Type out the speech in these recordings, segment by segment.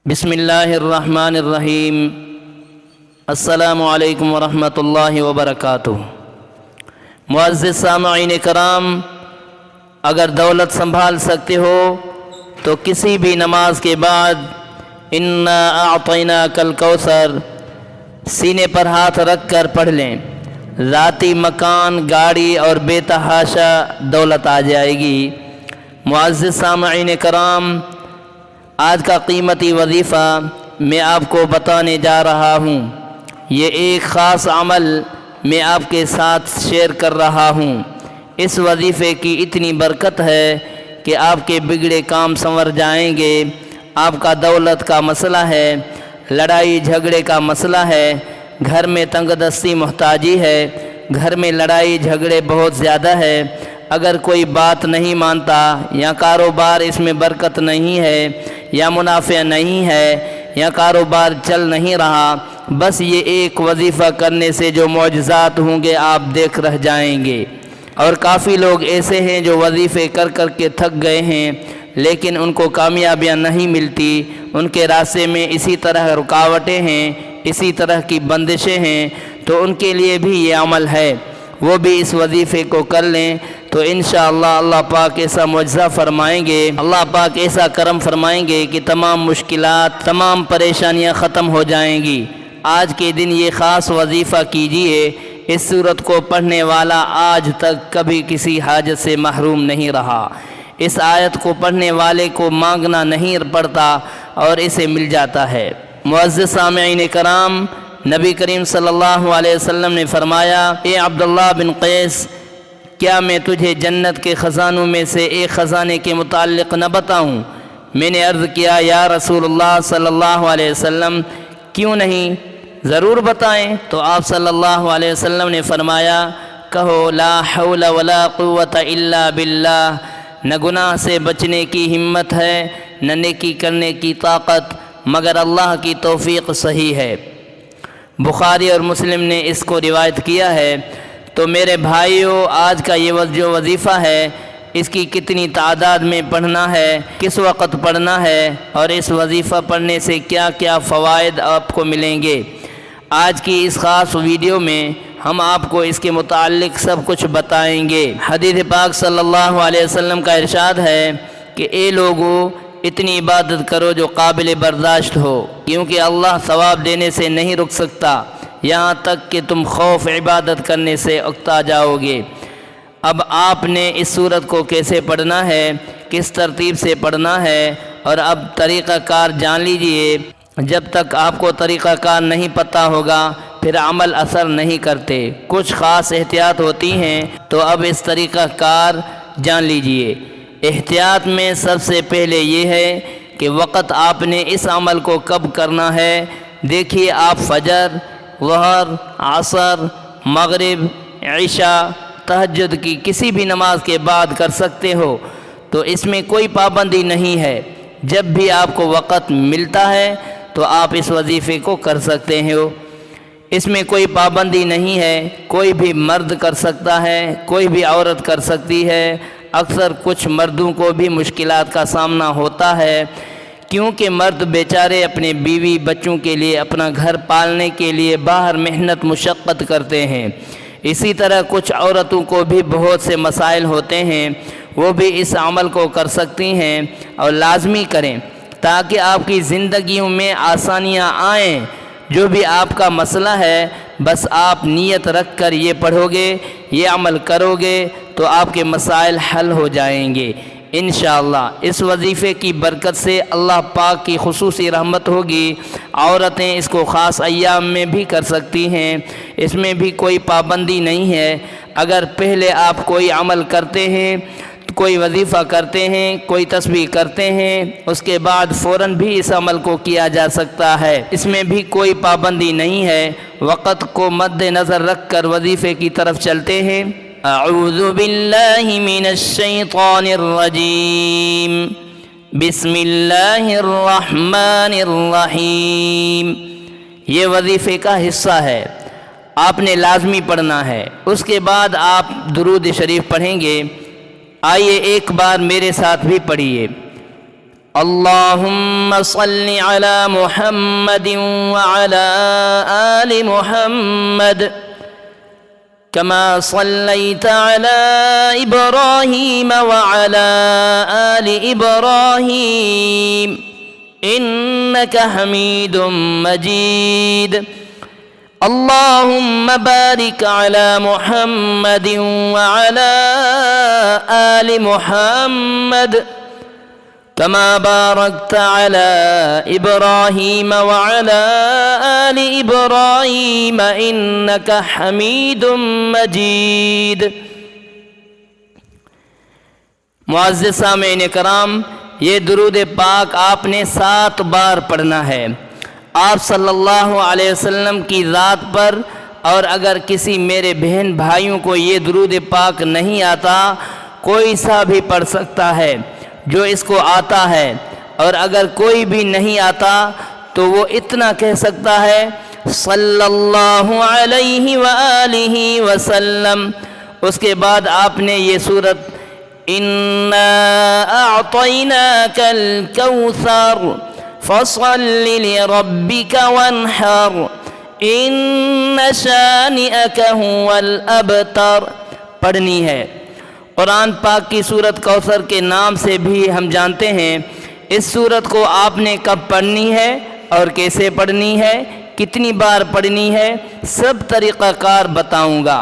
بسم اللہ الرحمن الرحیم۔ السلام علیکم ورحمۃ اللہ وبرکاتہ۔ معزز سامعین کرام، اگر دولت سنبھال سکتے ہو تو کسی بھی نماز کے بعد انا اعطیناک الکوثر سینے پر ہاتھ رکھ کر پڑھ لیں۔ ذاتی مکان، گاڑی اور بے تحاشا دولت آ جائے گی۔ معزز سامعین کرام، آج کا قیمتی وظیفہ میں آپ کو بتانے جا رہا ہوں۔ یہ ایک خاص عمل میں آپ کے ساتھ شیئر کر رہا ہوں۔ اس وظیفے کی اتنی برکت ہے کہ آپ کے بگڑے کام سنور جائیں گے۔ آپ کا دولت کا مسئلہ ہے، لڑائی جھگڑے کا مسئلہ ہے، گھر میں تنگ دستی محتاجی ہے، گھر میں لڑائی جھگڑے بہت زیادہ ہے، اگر کوئی بات نہیں مانتا یا کاروبار اس میں برکت نہیں ہے یا منافع نہیں ہے یا کاروبار چل نہیں رہا، بس یہ ایک وظیفہ کرنے سے جو معجزات ہوں گے آپ دیکھ رہ جائیں گے۔ اور کافی لوگ ایسے ہیں جو وظیفے کر کر کے تھک گئے ہیں لیکن ان کو کامیابیاں نہیں ملتی، ان کے راستے میں اسی طرح رکاوٹیں ہیں، اسی طرح کی بندشیں ہیں، تو ان کے لیے بھی یہ عمل ہے، وہ بھی اس وظیفے کو کر لیں تو انشاءاللہ اللہ پاک ایسا معجزہ فرمائیں گے، اللہ پاک ایسا کرم فرمائیں گے کہ تمام مشکلات، تمام پریشانیاں ختم ہو جائیں گی۔ آج کے دن یہ خاص وظیفہ کیجئے۔ اس سورت کو پڑھنے والا آج تک کبھی کسی حاجت سے محروم نہیں رہا۔ اس آیت کو پڑھنے والے کو مانگنا نہیں پڑتا اور اسے مل جاتا ہے۔ معزز سامعین کرام، نبی کریم صلی اللہ علیہ وسلم نے فرمایا، اے عبداللہ بن قیس، کیا میں تجھے جنت کے خزانوں میں سے ایک خزانے کے متعلق نہ بتاؤں؟ میں نے عرض کیا، یا رسول اللہ صلی اللہ علیہ وسلم، کیوں نہیں، ضرور بتائیں۔ تو آپ صلی اللہ علیہ وسلم نے فرمایا، کہو لا حول ولا قوت الا باللہ، نہ گناہ سے بچنے کی ہمت ہے، نہ نیکی کرنے کی طاقت، مگر اللہ کی توفیق صحیح ہے۔ بخاری اور مسلم نے اس کو روایت کیا ہے۔ تو میرے بھائیوں، آج کا یہ جو وظیفہ ہے، اس کی کتنی تعداد میں پڑھنا ہے، کس وقت پڑھنا ہے، اور اس وظیفہ پڑھنے سے کیا کیا فوائد آپ کو ملیں گے، آج کی اس خاص ویڈیو میں ہم آپ کو اس کے متعلق سب کچھ بتائیں گے۔ حدیث پاک صلی اللہ علیہ وسلم کا ارشاد ہے کہ اے لوگو، اتنی عبادت کرو جو قابل برداشت ہو، کیونکہ اللہ ثواب دینے سے نہیں رک سکتا یہاں تک کہ تم خوف عبادت کرنے سے اکتا جاؤ گے۔ اب آپ نے اس سورت کو کیسے پڑھنا ہے، کس ترتیب سے پڑھنا ہے، اور اب طریقہ کار جان لیجئے۔ جب تک آپ کو طریقہ کار نہیں پتہ ہوگا پھر عمل اثر نہیں کرتے، کچھ خاص احتیاط ہوتی ہیں، تو اب اس طریقہ کار جان لیجئے۔ احتیاط میں سب سے پہلے یہ ہے کہ وقت آپ نے اس عمل کو کب کرنا ہے۔ دیکھیے، آپ فجر، ظہر، عصر، مغرب، عشاء، تہجد کی کسی بھی نماز کے بعد کر سکتے ہو، تو اس میں کوئی پابندی نہیں ہے۔ جب بھی آپ کو وقت ملتا ہے تو آپ اس وظیفے کو کر سکتے ہو، اس میں کوئی پابندی نہیں ہے، کوئی بھی مرد کر سکتا ہے، کوئی بھی عورت کر سکتی ہے۔ اکثر کچھ مردوں کو بھی مشکلات کا سامنا ہوتا ہے، کیونکہ مرد بیچارے اپنے بیوی بچوں کے لیے، اپنا گھر پالنے کے لیے باہر محنت مشقت کرتے ہیں۔ اسی طرح کچھ عورتوں کو بھی بہت سے مسائل ہوتے ہیں، وہ بھی اس عمل کو کر سکتی ہیں، اور لازمی کریں تاکہ آپ کی زندگیوں میں آسانیاں آئیں۔ جو بھی آپ کا مسئلہ ہے، بس آپ نیت رکھ کر یہ پڑھو گے، یہ عمل کرو گے تو آپ کے مسائل حل ہو جائیں گے انشاءاللہ۔ اس وظیفے کی برکت سے اللہ پاک کی خصوصی رحمت ہوگی۔ عورتیں اس کو خاص ایام میں بھی کر سکتی ہیں، اس میں بھی کوئی پابندی نہیں ہے۔ اگر پہلے آپ کوئی عمل کرتے ہیں، کوئی وظیفہ کرتے ہیں، کوئی تسبیح کرتے ہیں، اس کے بعد فوراً بھی اس عمل کو کیا جا سکتا ہے، اس میں بھی کوئی پابندی نہیں ہے۔ وقت کو مد نظر رکھ کر وظیفے کی طرف چلتے ہیں۔ اعوذ باللہ من الشیطان الرجیم، بسم اللہ الرحمن الرحیم۔ یہ وظیفے کا حصہ ہے، آپ نے لازمی پڑھنا ہے۔ اس کے بعد آپ درود شریف پڑھیں گے۔ آئیے ایک بار میرے ساتھ بھی پڑھیے۔ اللهم صل على محمد وعلى آل محمد كما صليت على إبراهيم وعلى آل إبراهيم إنك حميد مجيد. اللهم بارك على محمد وعلى آل محمد كما باركت على إبراهيم وعلى آل إبراهيم إنك حميد مجيد. معزز سامعین کرام، یہ درود پاک آپ نے 7 بار پڑھنا ہے آپ صلی اللہ علیہ وسلم کی ذات پر. اور اگر کسی میرے بہن بھائیوں کو یہ درود پاک نہیں آتا، کوئی سا بھی پڑھ سکتا ہے جو اس کو آتا ہے. اور اگر کوئی بھی نہیں آتا تو وہ اتنا کہہ سکتا ہے صلی اللہ علیہ وآلہ وسلم. اس کے بعد آپ نے یہ سورت اِنَّا أَعْطَيْنَاكَ الْكَوْثَرَ فَصَلِّ لِرَبِّكَ وَانْحَرْ إِنَّ شَانِئَكَ هُوَ الْأَبْتَرُ پڑھنی ہے. قرآن پاک کی سورت کوثر کے نام سے بھی ہم جانتے ہیں. اس سورت کو آپ نے کب پڑھنی ہے اور کیسے پڑھنی ہے، کتنی بار پڑھنی ہے، سب طریقہ کار بتاؤں گا.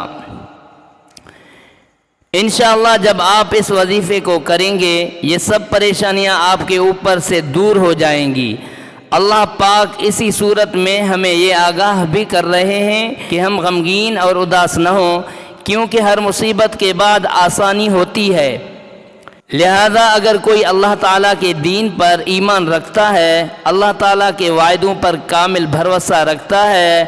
انشاءاللہ جب آپ اس وظیفے کو کریں گے، یہ سب پریشانیاں آپ کے اوپر سے دور ہو جائیں گی. اللہ پاک اسی صورت میں ہمیں یہ آگاہ بھی کر رہے ہیں کہ ہم غمگین اور اداس نہ ہوں، کیونکہ ہر مصیبت کے بعد آسانی ہوتی ہے. لہذا اگر کوئی اللہ تعالیٰ کے دین پر ایمان رکھتا ہے، اللہ تعالیٰ کے وعدوں پر کامل بھروسہ رکھتا ہے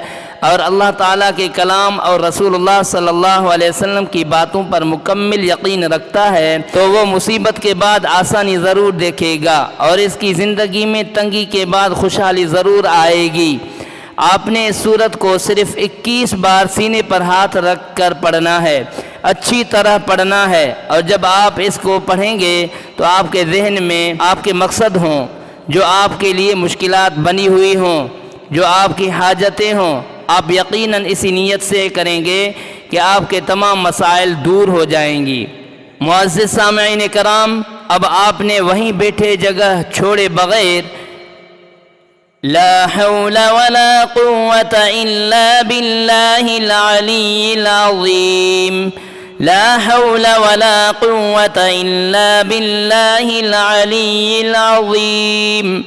اور اللہ تعالیٰ کے کلام اور رسول اللہ صلی اللہ علیہ وسلم کی باتوں پر مکمل یقین رکھتا ہے، تو وہ مصیبت کے بعد آسانی ضرور دیکھے گا اور اس کی زندگی میں تنگی کے بعد خوشحالی ضرور آئے گی. آپ نے اس سورت کو صرف 21 بار سینے پر ہاتھ رکھ کر پڑھنا ہے، اچھی طرح پڑھنا ہے. اور جب آپ اس کو پڑھیں گے تو آپ کے ذہن میں آپ کے مقصد ہوں، جو آپ کے لیے مشکلات بنی ہوئی ہوں، جو آپ کی حاجتیں ہوں، آپ یقیناً اسی نیت سے کریں گے کہ آپ کے تمام مسائل دور ہو جائیں گی. معزز سامعین کرام، اب آپ نے وہیں بیٹھے جگہ چھوڑے بغیر لا حول ولا قوة إلا بالله العلي العظيم، لا حول ولا قوة إلا بالله العلي العظيم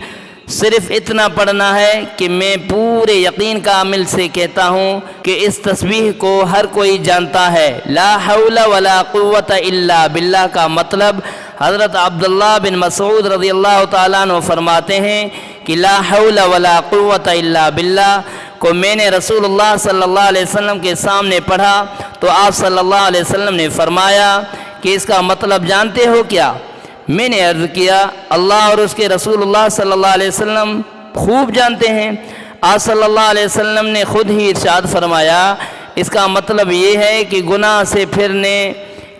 صرف اتنا پڑھنا ہے کہ میں پورے یقین کا عمل سے کہتا ہوں کہ اس تسبیح کو ہر کوئی جانتا ہے. لا حول ولا قوة الا باللہ کا مطلب حضرت عبداللہ بن مسعود رضی اللہ تعالیٰ عنہ فرماتے ہیں کہ لا حول ولا قوة الا باللہ کو میں نے رسول اللہ صلی اللہ علیہ وسلم کے سامنے پڑھا تو آپ صلی اللہ علیہ وسلم نے فرمایا کہ اس کا مطلب جانتے ہو کیا؟ میں نے عرض کیا اللہ اور اس کے رسول اللہ صلی اللہ علیہ وسلم خوب جانتے ہیں. آپ صلی اللہ علیہ وسلم نے خود ہی ارشاد فرمایا اس کا مطلب یہ ہے کہ گناہ سے پھرنے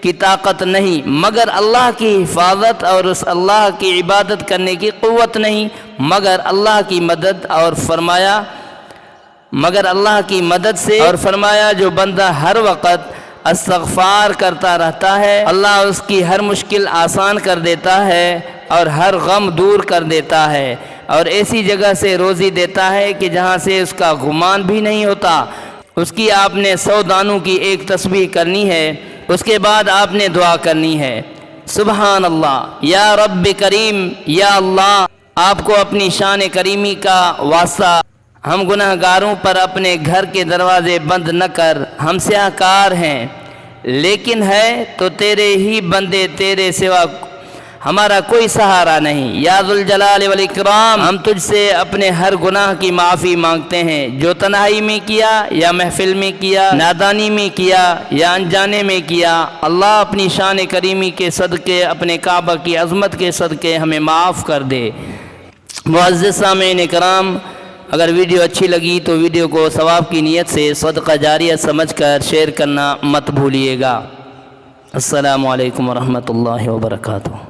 کی طاقت نہیں مگر اللہ کی حفاظت اور اس اللہ کی عبادت کرنے کی قوت نہیں مگر اللہ کی مدد، اور فرمایا مگر اللہ کی مدد سے، اور فرمایا جو بندہ ہر وقت استغفار کرتا رہتا ہے اللہ اس کی ہر مشکل آسان کر دیتا ہے اور ہر غم دور کر دیتا ہے اور ایسی جگہ سے روزی دیتا ہے کہ جہاں سے اس کا گمان بھی نہیں ہوتا. اس کی آپ نے 100 دانوں کی ایک تسبیح کرنی ہے. اس کے بعد آپ نے دعا کرنی ہے سبحان اللہ یا رب کریم، یا اللہ آپ کو اپنی شان کریمی کا واسطہ ہم گناہ گاروں پر اپنے گھر کے دروازے بند نہ کر. ہم سیاہ کار ہیں لیکن ہے تو تیرے ہی بندے، تیرے سوا ہمارا کوئی سہارا نہیں. یا ذوالجلال والاکرام، ہم تجھ سے اپنے ہر گناہ کی معافی مانگتے ہیں، جو تنہائی میں کیا یا محفل میں کیا، نادانی میں کیا یا انجانے میں کیا. اللہ اپنی شان کریمی کے صدقے، اپنے کعبہ کی عظمت کے صدقے ہمیں معاف کر دے. معزز سامعین کرام، اگر ویڈیو اچھی لگی تو ویڈیو کو ثواب کی نیت سے صدقہ جاریہ سمجھ کر شیئر کرنا مت بھولیے گا. السلام علیکم ورحمۃ اللہ وبرکاتہ.